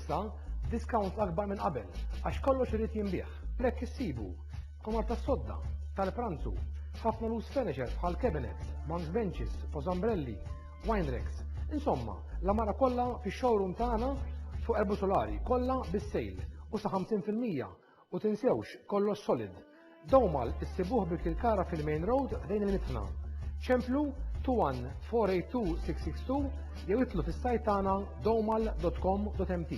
issa discounts akbar minn qabel għax kollox irid jinbieħ. Lek issibu komar tas-sodda, tal-pranzu, ħafna loose furniture bħal cabinets, monk benches, pożambrelli, wine racks. Insomma, l-amara kollha fix-showroom tagħna fuq Erbu Solari kollha bis-sejl u sa 50% u tinsewx kollox solid. Dowmal issibuh bil-Kilkara fil-Main Road ħdejn il-Mitħna. ċemplu 21-482-662 jew itlu fis-sajt tagħna dowmal.com.mt.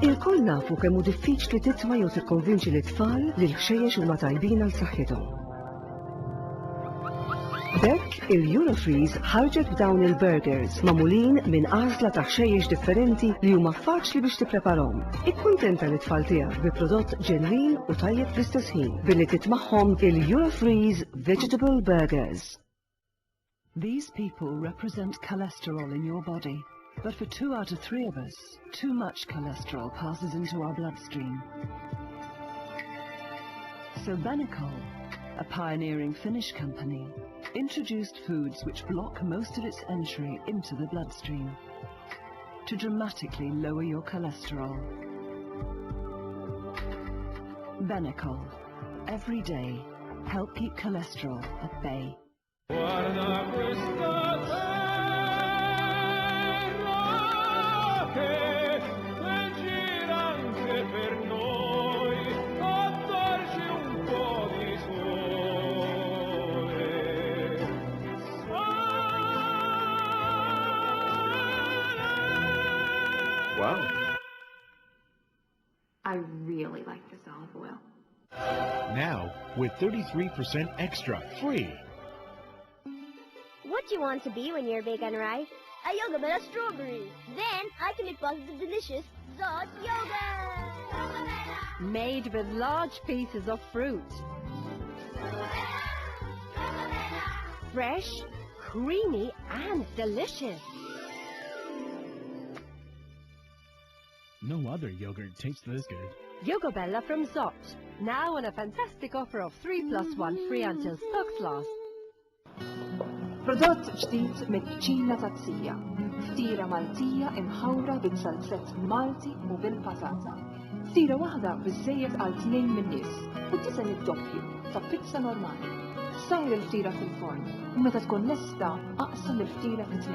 Il-koll nafu kemm hu diffiċli titma' jew tikkonvinċi l-itfal li l-ħxejjex huma tajbin għal saħħithom. Bekk il-Eurofreeze ħarġet b'dawn il-burgers magħmulin minn għażla ta' ħxejjex differenti li huma faċli biex tippreparahom. Ikkuntenta l-itfal tiegħek bi prodott ġenwin u tajjeb fl-istess ħin billi titmagħhom il-Eurofreeze Vegetable Burgers. These people represent cholesterol in your body. But for 2 out of 3 of us, too much cholesterol passes into our bloodstream. So Benecol, a pioneering Finnish company, introduced foods which block most of its entry into the bloodstream to dramatically lower your cholesterol. Benecol, every day, help keep cholesterol at bay. Wow. I really like this olive oil. Now, with 33% extra free. What do you want to be when you're big and ripe? A yoga bella strawberry. Then I can make buckets of delicious Zot yogurt. Made with large pieces of fruit. Fresh, creamy and delicious. No other yogurt tastes this good. Yoga Bella from Zot. Now on a fantastic offer of 3+1 free until stocks last. Prodott ġdid mill-ċina tazzija. Ftira Maltija imħawra bil-salzett Malti u bil-patata. Ftira waħda biżżejjed għal 2 min-nies u tisel id-doppju ta' pizza normali. Sajr il-ftira fil-forn u meta tkun lesta aqsam il-ftira fit-2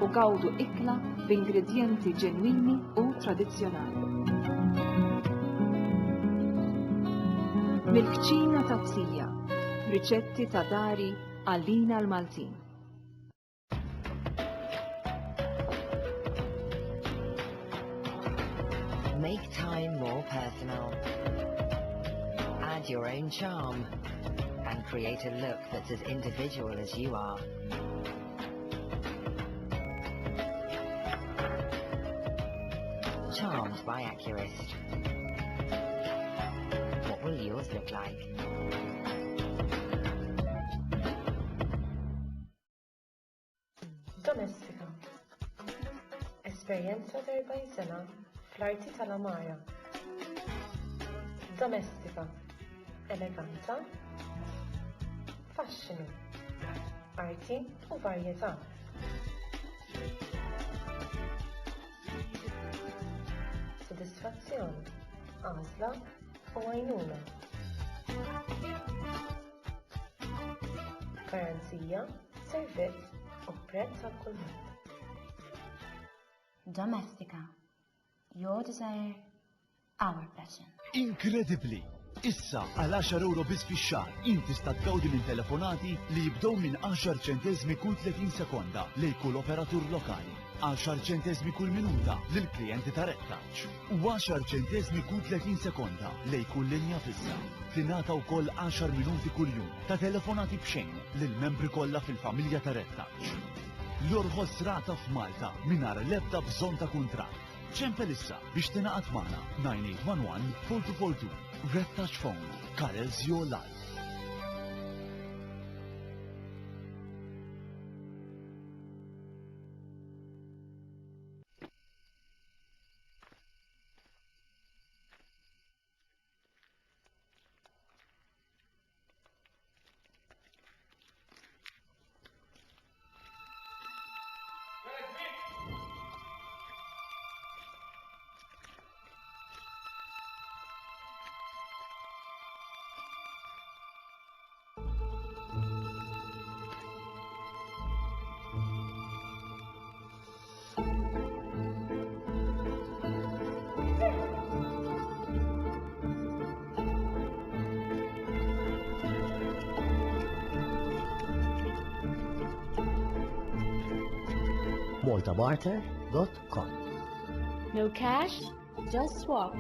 u gawdu ikla b'ingredjenti ġenwini u tradizzjonali. Mill-ċina tazzija, riċetti ta' dari għalina l-Maltin. Make time more personal. Add your own charm and create a look that's as individual as you are. Charmed by Accurist. What will yours look like? Domestika. Esperjenza ta' 40 sena fl-arti tal-Amara. Domestika. Eleganza. Fascinu. Arti u varjetà. Sodisfazzjoni, għażla u għajnuna. Garanzija, servizz u prezz għal kulħadd. Domestika. Your desire, our passion. Incredibly! Issa għal 10 euro biss fix-xahar inti tista' tgawdi minn telefonati li jibdew minn 10 ċentesmi kull 30 sekonda lejn kull operatur lokali. 10 ċentesmi kull minuta lil klijenti ta' rettaġġ u 10 ċentesmi kull 30 sekonda lejn kull linja fissa. Tingħata wkoll 10 minuti kull jum ta' telefonati b'xejn lil membri kollha fil-familja ta' rettaġġ. L-orħos rata f'Malta mingħajr l-ebda bżonn ta' kuntratt. ċempel issa biex tingħaqad magħna 9811 4242. Rettaġġ Phone, carols your life. maltabarter.com. No cash, just swap.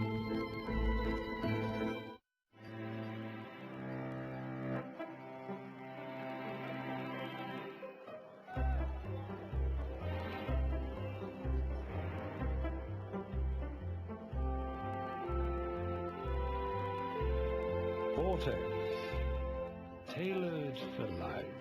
Tailored for life.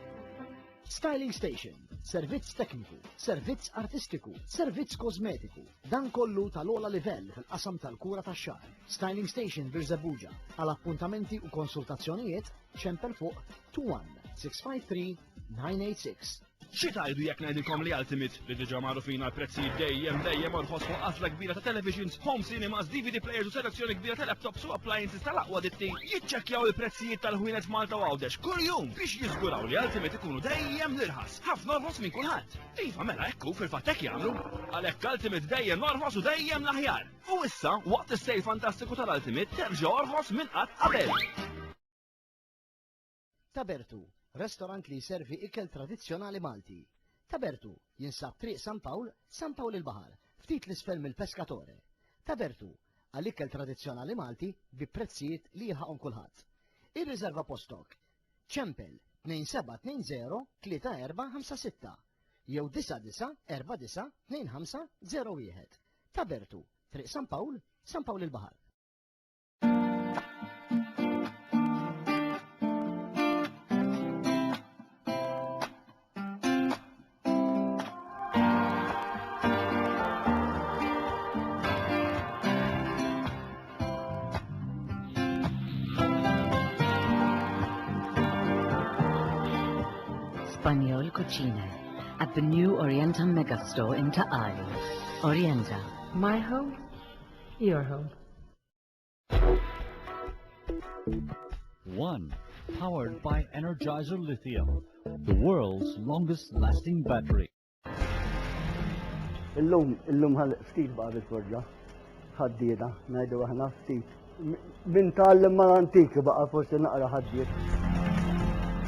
Styling Station, servizz tekniku, servizz artistiku, servizz kosmetiku, dan kollu tal-ola livell fil-qasam tal-kura tax-xahar. Styling Station Birżebbuġa, għal appuntamenti u konsultazzjonijiet ċempel fuq 21-653-986. Xi tajdu jekk ngħidilkom li Ultimate li diġà magħrufin għal prezzijiet dejjem orħos fuq qasla kbira ta' televisions, home cinemas, DVD players u selezzjoni kbira ta' laptops u appliances tal-aqwa ditti jiċċekkjaw il-prezzijiet tal-ħwienet Malta Għawdex kull jum biex jiżguraw li Ultimate ikunu dejjem nirħas. Ħafna orħos minn kulħadd. Iva mela hekk hu fil-fatt hekk jagħmlu. Għalhekk Ultimate dejjem orħos u dejjem l-aħjar. U issa waqt is-sejl fantastiku tal-Ultimate terġa' orħos minn qatt qabel. Tabertu, restorant li jservi ikel tradizzjonali Malti. Tabertu jinsab triq San Pawl il-Bahar, ftit l-isfel mill-Peskatore. Tabertu għal-ikel tradizzjonali Malti bi prezzijiet li jilħaqhom kulħadd. Ir-riserva postok ċempel 2720-3456 jew 9949-2501. Tabertu, triq San Pawl il-Bahar. Spaniol Cucina at the new Orienta Megastore in Ta'ali. Orienta. My home, your home. One, powered by Energizer Lithium, the world's longest lasting battery. Illum ftit baqa bil-forġa, ħaddieda, ngħidu aħna ftit. Bintgħallem mal-antik baqa forsi naqra ħaddiet.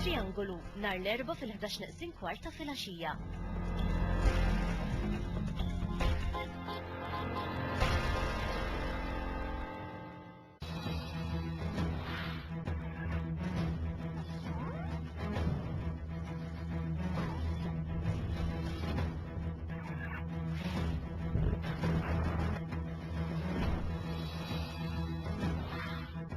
Triangolu nar l-erba fil-11:15 ta' filgħaxija.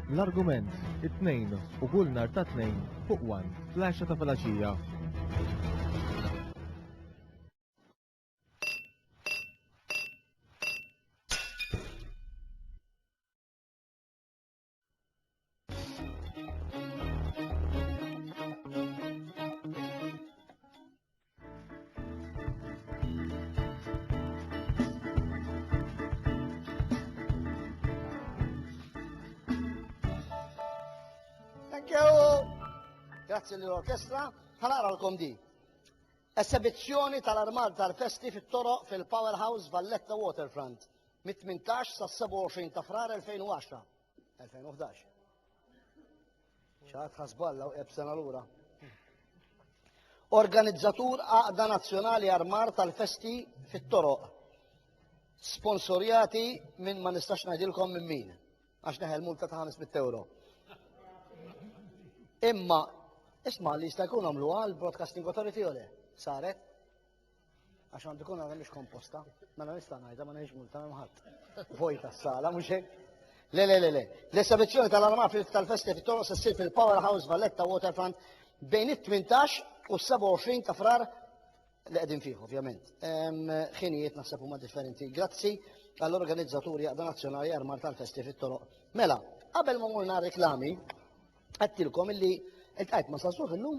L-argument, it-tnejn u kull nar ta' tnejn fuq 1 fl-10 ta' filgħaxija. Grazie l-orkestra, ħanaqralkom di. Esibizzjoni tal-armad tal-festi fit-toroq fil-Powerhouse Valletta Waterfront mit-18 sa' 27 ta' frar 2010. 2011. ċaħat ħasballa u ebsena l-ura. Organizzatur Għaqda Nazzjonali Armar tal-festi fit-toroq. Sponsorjati minn ma nistax ngħidilkom minn min. Għax neħel multa ta' 500 euro. Imma isma' li jista' jkun għamlu għal Broadcasting Authority u le, saret? Għax għandu kun għadha mhix komposta, mela nista' ngħidha ma ngħidx multa hemm ħadd. Vojta s-sala, mhux hekk? Le. L-esabizzjoni tal-armar tal-festi fit-toroq se ssir fil-Powerhouse Valletta Waterfront bejn it-18 u s-27 ta' frar li qegħdin fih, ovvjament. Ħinijiet naħseb huma differenti. Grazzi għall-organizzaturi Għaqda Nazzjonali Armar tal-festi fit-toroq. Mela, qabel ma mmurna reklami, għattilkom illi il-tqajt ma' Sassur illum